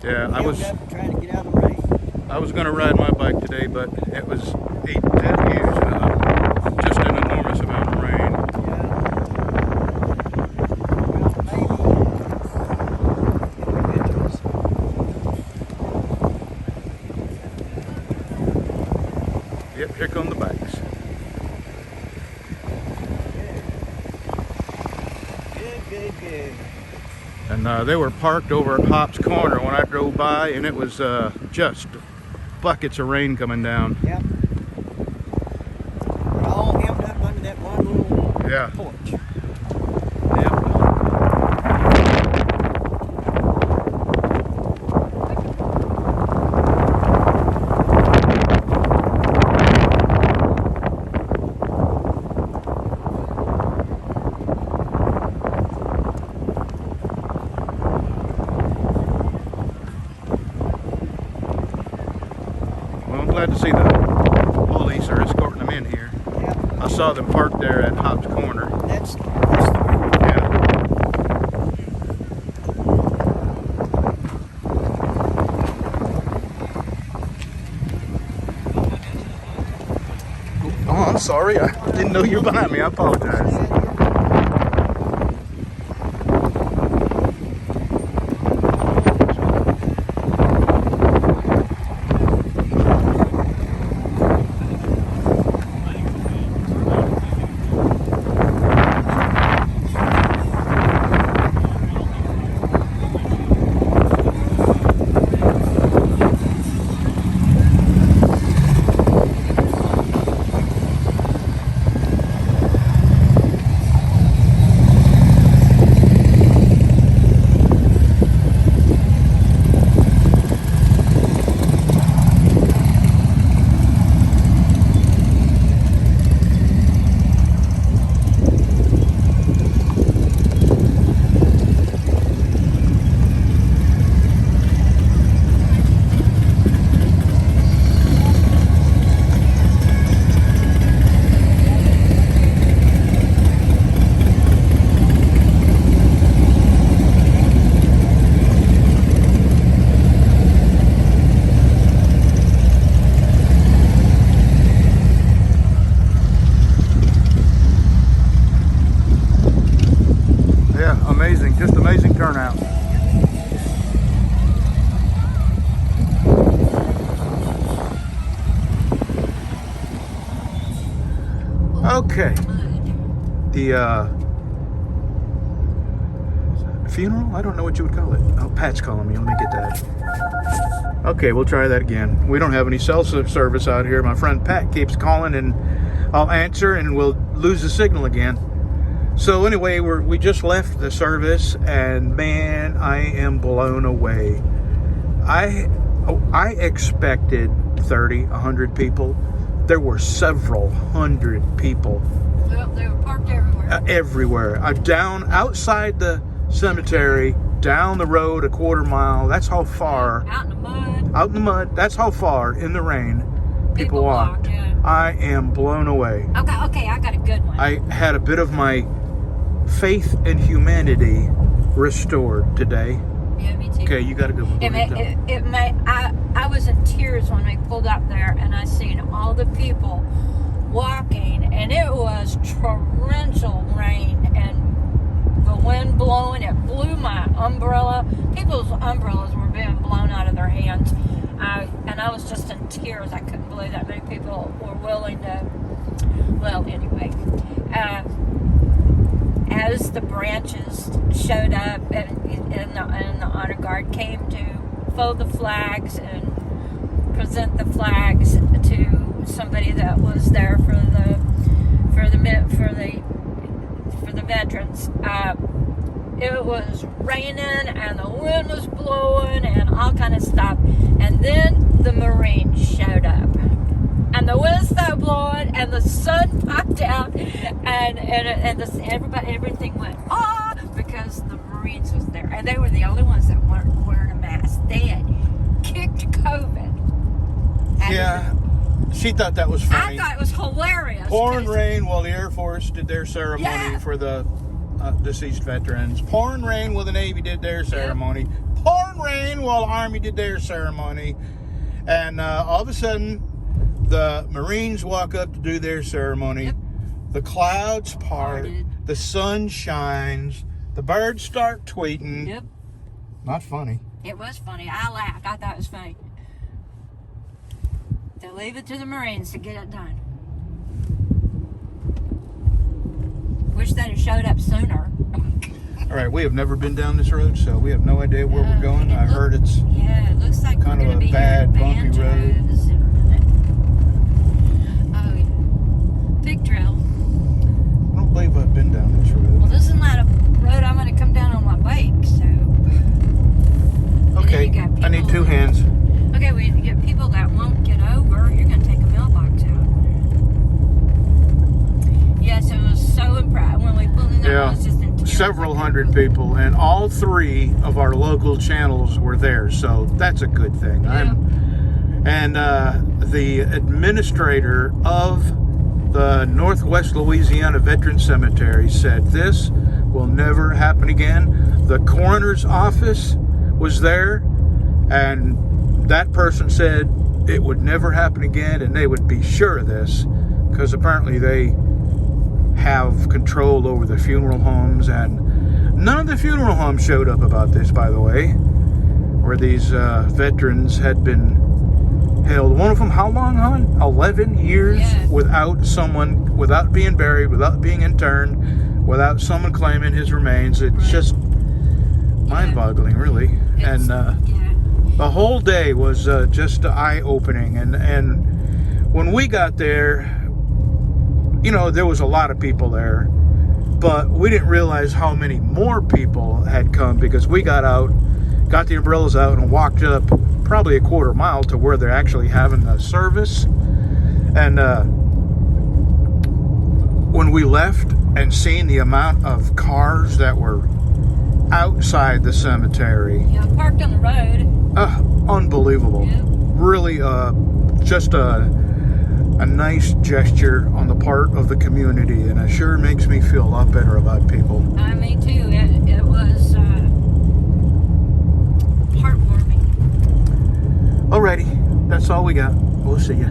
Yeah, I was trying to get out of the rain. I was going to ride my bike today, but it was a deluge, just an enormous amount of rain. Yep, here come the bikes. Good. And they were parked over at Hop's Corner when I drove by, and it was just buckets of rain coming down. Yep. We're all hemmed up under that one little porch. Yep. Well, I'm glad to see the police are escorting them in here. Yep. I saw them parked there at Hop's Corner. That's the Yeah. Oh, I'm sorry. I didn't know you were behind me. I apologize. Amazing, just amazing turnout. Okay, the funeral? I don't know what you would call it. Oh, Pat's calling me. Let me get that. Okay, we'll try that again. We don't have any cell service out here. My friend Pat keeps calling, and I'll answer, and we'll lose the signal again. So anyway, we just left the service, and man, I am blown away. I expected 30, 100 people. There were several hundred people. Well, they were parked everywhere. Everywhere. Down outside the cemetery, down the road a quarter mile. That's how far. Out in the mud. Out in the mud. That's how far in the rain people walked. Yeah. I am blown away. Okay, I got a good one. I had a bit of my faith in humanity restored today. Yeah, me too. Okay, you got a good one. I was in tears when we pulled up there and I seen all the people walking, and it was torrential rain and the wind blowing. It blew my umbrella. People's umbrellas were being blown out of their hands. And I was just in tears. I couldn't believe that many people were willing to. Well, anyway. As the branches showed up and the honor guard came to fold the flags and present the flags to somebody that was there for the veterans, it was raining and the wind was blowing and all kind of stuff, and then the Marines showed up. And the wind started blowing, and the sun popped out, and everything went because the Marines was there, and they were the only ones that weren't wearing a mask. They had kicked COVID. Yeah, she thought that was funny. I thought it was hilarious. Pouring rain while the Air Force did their ceremony for the deceased veterans. Pouring rain while the Navy did their ceremony. pouring rain while Army did their ceremony. And all of a sudden, the Marines walk up to do their ceremony. Yep. The clouds part. Parted. The sun shines. The birds start tweeting. Yep. Not funny. It was funny. I laughed. I thought it was funny. To leave it to the Marines to get it done. Wish they'd have showed up sooner. All right, we have never been down this road, so we have no idea where we're going. I heard it's Yeah, it looks like kind we're of going to a be bad, hearing bumpy road. banjos and- Oh, yeah. Pig trail. I don't believe I've been down this Well, road. this is not a road I'm going to come down on my bike, so... Okay, you got I need people- 2 hands. Okay, we get people that won't get over. You're going to take a mailbox out. Yes, it was so impressive. When we pulled in there, Yeah, it was just in tears. several hundred people, and all 3 of our local channels were there, so that's a good thing. Yeah. And the administrator of the Northwest Louisiana Veteran Cemetery said this will never happen again. The coroner's office was there, and that person said it would never happen again, and they would be sure of this because apparently they have control over the funeral homes, and none of the funeral homes showed up about this, by the way, where these veterans had been held. One of them, how long, hon? 11 years Yeah. without being buried, without being interned, without someone claiming his remains. It's Right. just mind-boggling, really. It's- And yeah. the whole day was just eye-opening. And when we got there, you know, there was a lot of people there, but we didn't realize how many more people had come because we got out, got the umbrellas out, and walked up probably a quarter mile to where they're actually having the service. And when we left and seen the amount of cars that were outside the cemetery, Yeah, parked on the road. unbelievable. Yeah. Really, just a nice gesture on the part of the community, and it sure makes me feel a lot better about people. Me too. It was heartwarming. Alrighty, that's all we got. We'll see ya.